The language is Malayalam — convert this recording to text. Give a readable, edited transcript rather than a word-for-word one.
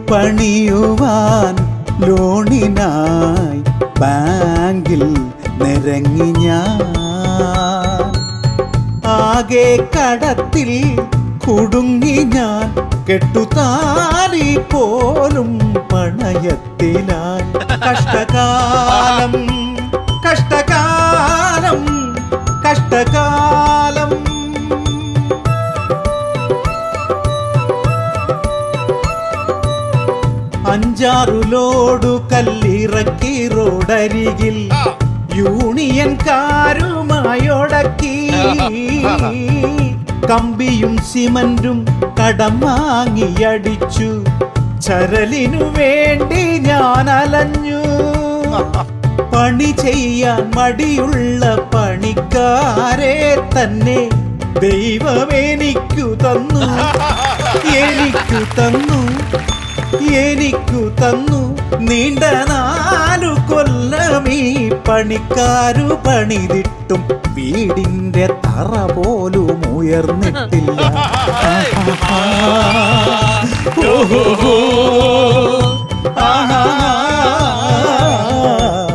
പണിയുവാൻ ലോണിനായി ബാങ്കിൽ നിരങ്ങി ഞാൻ. ആകെ കടത്തിൽ കുടുങ്ങി ഞാൻ, കെട്ടുതാലി പോലും പണയത്തിലായി. കഷ്ടകാലം കഷ്ടകാലം കഷ്ടകാലം. അഞ്ചാറു ലോഡു കല്ലിറക്കി റോഡരികിൽ യൂണിയൻകാരുമായൊടക്കി. കമ്പിയും സിമന്റും കടം വാങ്ങിയടിച്ചു, ചരലിനു വേണ്ടി ഞാൻ അലഞ്ഞു. പണി ചെയ്യാൻ മടിയുള്ള പണിക്കാരെ തന്നെ ദൈവം എനിക്കു തന്നു, എനിക്കു തന്നു, എനിക്കു തന്നു. നീണ്ട 4 കൊല്ലം ഈ പണിക്കാരു പണിതിട്ടും വീടിന്റെ തറ പോലും ഉയർന്നിട്ടില്ല. ഓഹോ